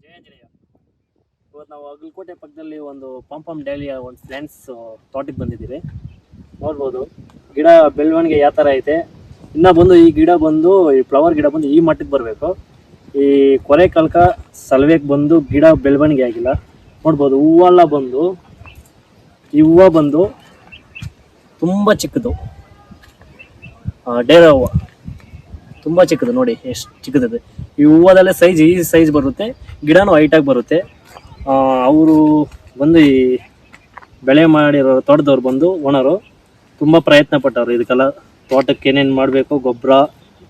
ಜಯಾಂಜನೇಯ. ಇವತ್ತು ನಾವು ಅಗಲಕೋಟೆ ಪಕ್ಕದಲ್ಲಿ ಒಂದು ಪಂಪಮ್ ಡೈಲಿಯ ಒಂದು ಫ್ರೆಂಡ್ಸ್ ತೋಟಕ್ಕೆ ಬಂದಿದ್ದೀವಿ. ನೋಡ್ಬೋದು ಗಿಡ ಬೆಳವಣಿಗೆ ಯಾವ ಥರ ಐತೆ. ಇನ್ನು ಬಂದು ಈ ಗಿಡ ಬಂದು ಈ ಫ್ಲವರ್ ಗಿಡ ಬಂದು ಈ ಮಟ್ಟಕ್ಕೆ ಬರಬೇಕು. ಈ ಕೊರೆ ಕಲ್ಕ ಸಲವೆಗೆ ಬಂದು ಗಿಡ ಬೆಳವಣಿಗೆ ಆಗಿಲ್ಲ. ನೋಡ್ಬೋದು ಹೂವೆಲ್ಲ ಬಂದು ಈ ಹೂವು ಬಂದು ತುಂಬ ಚಿಕ್ಕದು, ಡೇರ ಹೂವು ತುಂಬ ಚಿಕ್ಕದು. ನೋಡಿ ಎಷ್ಟು ಚಿಕ್ಕದಿದೆ. ಈ ಹೂವದಲ್ಲೇ ಸೈಜ್ ಈ ಸೈಜ್ ಬರುತ್ತೆ, ಗಿಡನೂ ಹೈಟಾಗಿ ಬರುತ್ತೆ. ಅವರು ಬಂದು ಈ ಬೆಳೆ ಮಾಡಿರೋ ತೋಟದವ್ರು ಬಂದು ಓನರು ತುಂಬ ಪ್ರಯತ್ನ ಪಟ್ಟವ್ರು. ಇದಕ್ಕೆಲ್ಲ ತೋಟಕ್ಕೆ ಏನೇನು ಮಾಡಬೇಕು, ಗೊಬ್ಬರ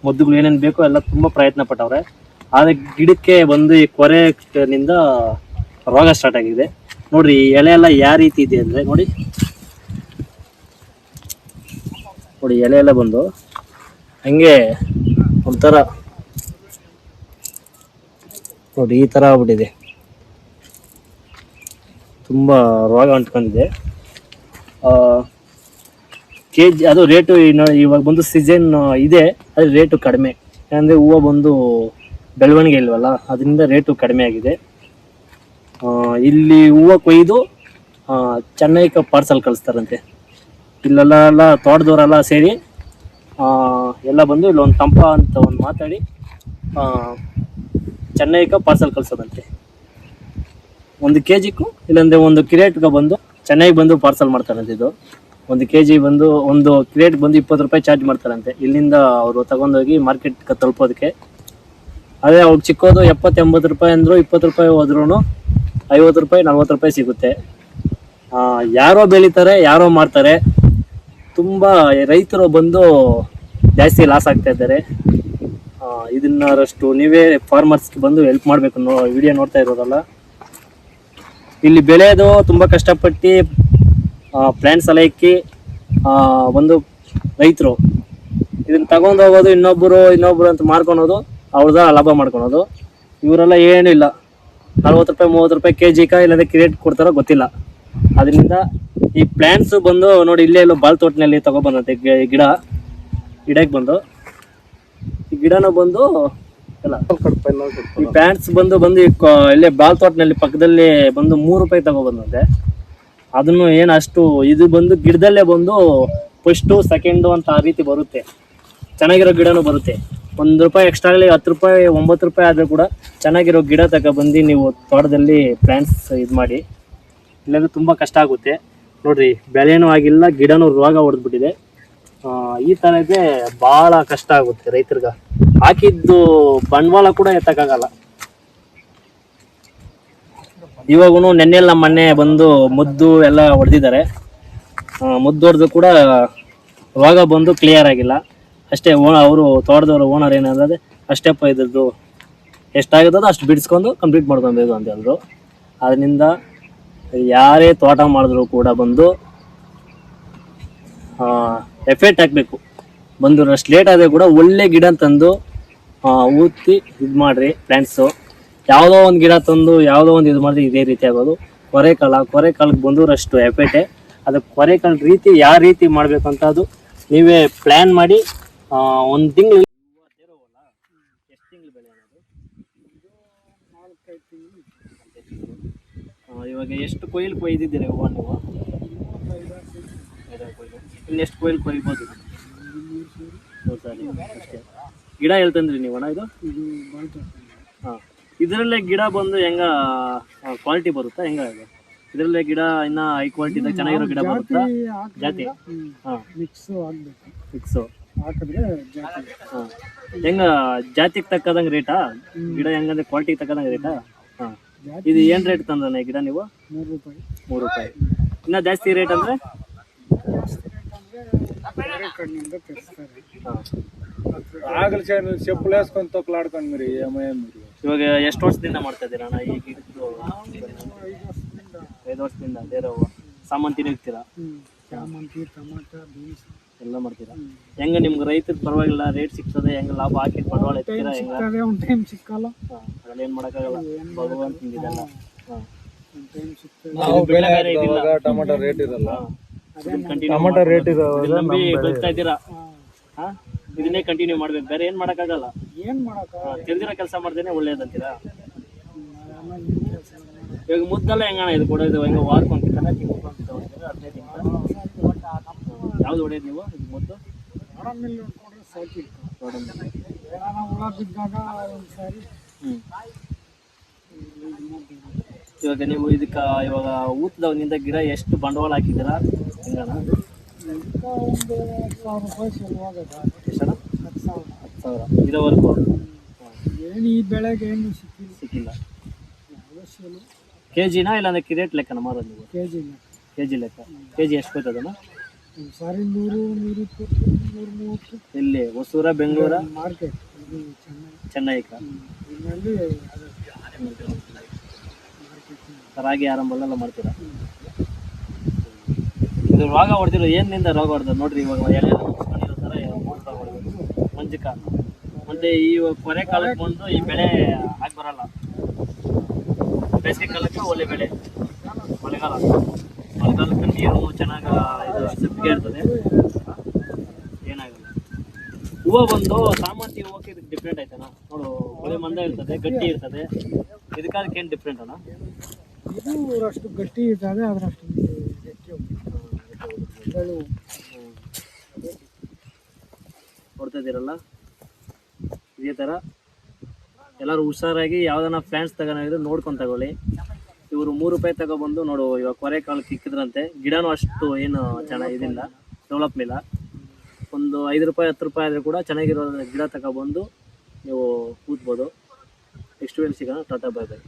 ಮದ್ದುಗಳು ಏನೇನು ಬೇಕೋ ಎಲ್ಲ ತುಂಬ ಪ್ರಯತ್ನ ಪಟ್ಟವ್ರೆ. ಆದರೆ ಗಿಡಕ್ಕೆ ಬಂದು ಈ ಕೊರೆನಿಂದ ರೋಗ ಸ್ಟಾರ್ಟ್ ಆಗಿದೆ. ನೋಡ್ರಿ ಈ ಎಲೆ ಎಲ್ಲ ಯಾವ ರೀತಿ ಇದೆ ಅಂದರೆ ನೋಡಿ ಎಲೆ ಎಲ್ಲ ಬಂದು ಹಂಗೆ ಒಂಥರ ನೋಡಿ ಈ ಥರ ಆಗ್ಬಿಟ್ಟಿದೆ. ತುಂಬ ರೋಗ ಅಂಟ್ಕೊಂಡಿದೆ. ಕೆ ಜಿ ಅದು ರೇಟು ಇವಾಗ ಬಂದು ಸೀಸನ್ ಇದೆ, ಅದು ರೇಟು ಕಡಿಮೆ. ಯಾಕಂದರೆ ಹೂವು ಬಂದು ಬೆಳವಣಿಗೆ ಇಲ್ವಲ್ಲ, ಅದರಿಂದ ರೇಟು ಕಡಿಮೆ ಆಗಿದೆ. ಇಲ್ಲಿ ಹೂವು ಕೊಯ್ದು ಚೆನ್ನೈಗೆ ಪಾರ್ಸಲ್ ಕಳಿಸ್ತಾರಂತೆ. ಇಲ್ಲೆಲ್ಲ ತೋಟದವರೆಲ್ಲ ಸೇರಿ ಎಲ್ಲ ಬಂದು ಇಲ್ಲೊಂದು ತಂಪ ಅಂತ ಒಂದು ಮಾತಾಡಿ ಚೆನ್ನೈಗೆ ಪಾರ್ಸಲ್ ಕಳಿಸೋದಂತೆ. 1 kg ಇಲ್ಲಾಂದರೆ 1 ಕ್ರೇಟ್ಗೆ ಬಂದು ಚೆನ್ನೈಗೆ ಬಂದು ಪಾರ್ಸಲ್ ಮಾಡ್ತಾರಂತೆ. ಇದು 1 kg ಬಂದು ಒಂದು ಕ್ರೇಟ್ ಬಂದು 20 ರೂಪಾಯಿ ಚಾರ್ಜ್ ಮಾಡ್ತಾರಂತೆ ಇಲ್ಲಿಂದ ಅವರು ತಗೊಂಡೋಗಿ ಮಾರ್ಕೆಟ್ಗೆ ತಲುಪೋದಕ್ಕೆ. ಅದೇ ಅವ್ರು ಚಿಕ್ಕೋದು 70-80 ರೂಪಾಯಿ ಅಂದರು, 20 ರೂಪಾಯಿ ಹೋದ್ರೂ 50 ರೂಪಾಯಿ 40 ರೂಪಾಯಿ ಸಿಗುತ್ತೆ. ಯಾರೋ ಬೆಳೀತಾರೆ, ಯಾರೋ ಮಾಡ್ತಾರೆ. ತುಂಬ ರೈತರು ಬಂದು ಜಾಸ್ತಿ ಲಾಸ್ ಆಗ್ತಾ ಇದ್ದಾರೆ. ಇದನ್ನರಷ್ಟು ನೀವೇ ಫಾರ್ಮರ್ಸ್ಗೆ ಬಂದು ಹೆಲ್ಪ್ ಮಾಡಬೇಕು. ವಿಡಿಯೋ ನೋಡ್ತಾ ಇರೋರಲ್ಲ, ಇಲ್ಲಿ ಬೆಳೆಯೋದು ತುಂಬ ಕಷ್ಟಪಟ್ಟು ಪ್ಲ್ಯಾಂಟ್ಸ್ ಎಲ್ಲ ಇಕ್ಕಿ ಒಂದು ರೈತರು ಇದನ್ನು ತಗೊಂಡು ಹೋಗೋದು, ಇನ್ನೊಬ್ಬರು ಅಂತ ಮಾರ್ಕೊಳೋದು, ಅವ್ರದ ಲಾಭ ಮಾಡ್ಕೊಳೋದು. ಇವರೆಲ್ಲ ಏನಿಲ್ಲ, 40 ರೂಪಾಯಿ 30 ರೂಪಾಯಿ kg ಇಲ್ಲಾಂದರೆ ಕ್ರೇಟ್ ಕೊಡ್ತಾರೋ ಗೊತ್ತಿಲ್ಲ. ಅದರಿಂದ ಈ ಪ್ಲ್ಯಾಂಟ್ಸು ಬಂದು ನೋಡಿ ಇಲ್ಲೇ ಎಲ್ಲೋ ಬಾಲ್ ತೋಟನಲ್ಲಿ ತಗೊಬಂದಂತೆ ಗಿಡಕ್ಕೆ ಬಂದು ಈ ಗಿಡನೂ ಬಂದು ಎಲ್ಲ ಈ ಪ್ಲ್ಯಾಂಟ್ಸ್ ಬಂದು ಇಲ್ಲೇ ಬಾಲ್ ತೋಟನಲ್ಲಿ ಪಕ್ಕದಲ್ಲಿ ಬಂದು 3 ರೂಪಾಯಿ ತಗೊಬಂದಂತೆ. ಅದನ್ನು ಏನು ಅಷ್ಟು ಇದು ಬಂದು ಗಿಡದಲ್ಲೇ ಬಂದು ಫಸ್ಟು ಸೆಕೆಂಡು ಅಂತ ಆ ರೀತಿ ಬರುತ್ತೆ. ಚೆನ್ನಾಗಿರೋ ಗಿಡನೂ ಬರುತ್ತೆ. 1 ರೂಪಾಯಿ ಎಕ್ಸ್ಟ್ರಾ ಆಗಲಿ 10 ರೂಪಾಯಿ 9 ರೂಪಾಯಿ ಆದರೂ ಕೂಡ ಚೆನ್ನಾಗಿರೋ ಗಿಡ ತಗೊಬಂದು ನೀವು ತೋಟದಲ್ಲಿ ಪ್ಲ್ಯಾಂಟ್ಸ್ ಇದು ಮಾಡಿ. ಇಲ್ಲಾಂದರೆ ತುಂಬ ಕಷ್ಟ ಆಗುತ್ತೆ. ನೋಡಿರಿ ಬೆಳೆನೂ ಆಗಿಲ್ಲ, ಗಿಡನೂ ರೋಗ ಹೊಡೆದ್ಬಿಟ್ಟಿದೆ. ಈ ಥರ ಇದೆ, ಭಾಳ ಕಷ್ಟ ಆಗುತ್ತೆ ರೈತರಿಗೆ. ಹಾಕಿದ್ದು ಬಂಡವಾಳ ಕೂಡ ಎತ್ತಕ್ಕಾಗಲ್ಲ. ಇವಾಗೂ ನೆನ್ನೆಲ್ಲ ಮೊನ್ನೆ ಬಂದು ಮದ್ದು ಎಲ್ಲ ಹೊಡೆದಿದ್ದಾರೆ. ಮದ್ದು ಹೊಡೆದು ಕೂಡ ರೋಗ ಬಂದು ಕ್ಲಿಯರ್ ಆಗಿಲ್ಲ. ಅಷ್ಟೇ ಅವರು ತೋಟದವರು ಓನರ್ ಏನಂದರೆ ಅಷ್ಟೇಪ್ಪ ಇದ್ದದ್ದು ಎಷ್ಟಾಗುತ್ತದೋ ಅಷ್ಟು ಬಿಡಿಸ್ಕೊಂಡು ಕಂಪ್ಲೀಟ್ ಮಾಡ್ಕೊಬೇಕು ಅಂತ ಹೇಳಿದ್ರು. ಅದರಿಂದ ಯಾರೇ ತೋಟ ಮಾಡಿದ್ರು ಕೂಡ ಬಂದು ಎಫೆಕ್ಟ್ ಹಾಕಬೇಕು. ಬಂದು ಅಷ್ಟು ಲೇಟ್ ಆದರೆ ಕೂಡ ಒಳ್ಳೆ ಗಿಡ ತಂದು ಊತಿ ಇದು ಮಾಡಿರಿ. ಪ್ಲ್ಯಾಂಟ್ಸು ಯಾವುದೋ ಒಂದು ಗಿಡ ತಂದು ಯಾವುದೋ ಒಂದು ಇದು ಮಾಡಿದ್ರೆ ಇದೇ ರೀತಿ ಆಗೋದು. ಕೊರೆಕಾಲಕ್ಕೆ ಬಂದೂರಷ್ಟು ಎಫೆಕ್ಟೇ. ಅದಕ್ಕೆ ಕೊರೆಕಾಲ ರೀತಿ ಯಾವ ರೀತಿ ಮಾಡಬೇಕು ಅಂತ ಅದು ನೀವೇ ಪ್ಲ್ಯಾನ್ ಮಾಡಿ 1 ತಿಂಗಳು. ಎಷ್ಟು ತಿಂಗಳು ಬೆಳೆ ಅನ್ನೋದು? 4-5 ತಿಂಗಳು. ಇವಾಗ ಎಷ್ಟು ಕೊಯ್ದಿದ್ದೀರಿ ಹೂವು ನೀವು? 5 ಕೊಯ್ಲು. ಇನ್ನೆಷ್ಟು ಕೊಯ್ಬೋದು? 3 ಸಾರಿ ಅಷ್ಟೇ. ಗಿಡ ಹೇಳ್ತಂದ್ರಿ ನೀವು ಅಣ್ಣ? ಇದು ಹಾಂ, ಇದರಲ್ಲೇ ಗಿಡ ಬಂದು ಹೆಂಗ ಕ್ವಾಲಿಟಿ ಬರುತ್ತಾ? ಹೆಂಗ ಇದು ಇದರಲ್ಲೇ ಗಿಡ ಇನ್ನೂ ಹೈ ಕ್ವಾಲಿಟಿದಾಗ ಚೆನ್ನಾಗಿರೋ ಗಿಡ ಬರುತ್ತಾ? ಜಾತಿ ಹಾಂ, ಮಿಕ್ಸು ಹಾಕಿದ್ರೆ ಹಾಂ. ಹೆಂಗ ಜಾತಿಗೆ ತಕ್ಕದಂಗೆ ರೇಟಾ? ಗಿಡ ಹೆಂಗಂದ್ರೆ ಕ್ವಾಲಿಟಿಗೆ ತಕ್ಕದಂಗೆ ರೇಟಾ? ಹಾಂ. ಇದು ಏನು ರೇಟ್ ತಂದಾನೆ ಗಿಡ ನೀವು? 3 ರೂಪಾಯಿ. ಇನ್ನೂ ಜಾಸ್ತಿ ರೇಟ್ ಅಂದರೆ ಇವಾಗ ಎಷ್ಟು ವರ್ಷದಿಂದ ಮಾಡ್ತಾ ಇದ್ದೀರಾ ಅಣ್ಣ ಈ ಗಿಡದ್ದು? 5 ವರ್ಷದಿಂದ. ಬೇರೆ ಸಾಮಾನು ಇರ್ತೀರಾ? ಎಲ್ಲ ಮಾಡ್ತೀರಾ? ಹೆಂಗ ನಿಮ್ಗೆ ರೈತರ ಪರವಾಗಿಲ್ಲ ರೇಟ್ ಸಿಗ್ತದೆ? ಹೆಂಗ ಲಾಭ ಹಾಕಿ ಬಂಡವಾಳ ಎತ್ತೀರಾ? ಹೆಂಗ ಸಿಕ್ಕಲ್ಲ, ಏನ್ ಮಾಡಕ್ಕಾಗಲ್ಲ, ಭಗವಂತ ಹಿಂಗಿದೆಲ್ಲ. ಟೊಮೆಟೊ ರೇಟ್ ಇರಲ್ಲ, ಟೊಮೆಟೊ ರೇಟ್ ನಂಬಿ ಬೆಳಿತಾ ಇದ್ದೀರಾ. ಇದನ್ನೇ ಕಂಟಿನ್ಯೂ ಮಾಡ್ಬೇಕು, ಬೇರೆ ಏನ್ ಮಾಡಕ್ಕಾಗಲ್ಲ. ಏನ್ ಮಾಡಕ ತಿಳಿದಿರೋ ಕೆಲಸ ಮಾಡ್ದೇನೆ ಒಳ್ಳೇದಂತೀರಾ? ಇವಾಗ ಮುದ್ದೆಲ್ಲ ಹೆಂಗಣ ಇದು ಕೊಡೋದು ಹೆಂಗ ವಾರಕ್ಕೊಂಕಿತಾನೆ ತಿಂಗ್ಳಿಗೊಂದು ಹೊಡಿತೀರಾ 15 ದಿನ ಯಾವ್ದು ಹೊಡೆಯೋದು ನೀವು ಇದು ಮುದ್ದು ಗೋಡಂಬಿಲ್ಲಿ ನೋಡ್ಕೊಂಡ್ರೆ ಸಾಕಿತ್ತು ಗೋಡಂಬಿ ಏನಾರ ಹುಳ ಬಿದ್ದಾಗ ಒಂದ್ಸಾರಿ ಇವಾಗ ನೀವು ಇದಕ್ಕೆ ಇವಾಗ ಊತದವನಿಂದ ಗಿಡ ಎಷ್ಟು ಬಂಡವಾಳ ಹಾಕಿದ್ದೀರಾ ಹೆಂಗಣ ಇದಕ್ಕೆ ಒಂದು 10,000 ರೂಪಾಯಿ ಸಲುವಾಗದ ಎಷ್ಟಣ್ಣ 10,000 10,000 ಇರೋವರೆಗೂ ಏನು ಈ ಬೆಳೆಗೆ ಏನು ಸಿಕ್ಕಿಲ್ಲ ಯಾವುದೋ ಸೇಲು ಕೆ ಜಿನಾ ಇಲ್ಲಾಂದ್ರೆ ರೇಟ್ ಲೆಕ್ಕನ ಮಾರೋದು ನೀವು ಕೆ ಜಿ ಕೆ ಜಿ ಲೆಕ್ಕ ಕೆ ಜಿ ಎಷ್ಟು ಹೋಯ್ತದಣ್ಣ ಒಂದ್ಸಾರಿ 100, 120, 130 ಇಲ್ಲಿ ಹೊಸೂರ ಬೆಂಗಳೂರ ಮಾರ್ಕೆಟ್ ಇದು ಚೆನ್ನೈಕ ಇದರಲ್ಲಿ ರಾಗಿ ಆರಂಭಲ್ಲೆಲ್ಲ ಮಾಡ್ತೀರಾ ಇದು ರೋಗ ಹೊಡೆದಿರೋ ಏನಿಂದ ರೋಗ ಹೊಡೆದ ನೋಡ್ರಿ ಇವಾಗ ಎಲೆ ಮುಚ್ಕೊಂಡಿರೋ ಥರ ರೋಗ ಹೊಡೆದು ಮಂಜಿಕ ಮತ್ತೆ ಈ ಕೊನೆ ಕಾಲಕ್ಕೆ ಬಂದು ಈ ಬೆಳೆ ಆಗಿ ಬರಲ್ಲ ಬೇಸಿಗೆ ಕಾಲಕ್ಕೆ ಒಳ್ಳೆ ಬೆಳೆ ಮಳೆಗಾಲಕ್ಕೆ ನೀರು ಚೆನ್ನಾಗಿ ಇದು ಸೆಪ್ಪಿಗೆ ಇರ್ತದೆ ಏನಾಗಲ್ಲ ಹೂವು ಬಂದು ಸಾಮಂತಿ ಹೂವಕ್ಕೆ ಇದಕ್ಕೆ ಡಿಫ್ರೆಂಟ್ ಆಯ್ತಣ್ಣ ನೋಡು ಒಳ್ಳೆ ಮಂದ ಇರ್ತದೆ ಗಟ್ಟಿ ಇರ್ತದೆ ಇದಕ್ಕೆ ಏನು ಡಿಫ್ರೆಂಟ್ ಅಣ್ಣ ಇದು ಅಷ್ಟು ಗಟ್ಟಿ ಇರ್ತದೆ ಅದರಷ್ಟು ಗಟ್ಟಿ ಬೆಳೆ ಕೊಡ್ತಾಯಿದ್ದೀರಲ್ಲ ಇದೇ ಥರ ಎಲ್ಲರೂ ಹುಷಾರಾಗಿ ಯಾವ್ದನ್ನ ಫ್ರೆಂಡ್ಸ್ ತಗೊಂಡಿದ್ರು ನೋಡ್ಕೊಂಡು ತಗೊಳ್ಳಿ ಇವರು 3 ರೂಪಾಯಿ ತಗೊಬಂದು ನೋಡು ಇವಾಗ ಕೊರೆ ಕಾಲಕ್ಕೆ ಇಕ್ಕಿದ್ರಂತೆ ಗಿಡನೂ ಅಷ್ಟು ಏನು ಚೆನ್ನಾಗಿ ಇದಿಲ್ಲ ಡೆವಲಪ್ ಇಲ್ಲ ಒಂದು 5 ರೂಪಾಯಿ 10 ರೂಪಾಯಿ ಆದರೂ ಕೂಡ ಚೆನ್ನಾಗಿರೋ ಗಿಡ ತಗೊಬಂದು ನೀವು ಕೂತ್ಬೋದು ನೆಕ್ಸ್ಟ್ ವೇಳೆ ಸಿಗೋಣ ಟಾಟಾ ಬೈ ಬೈ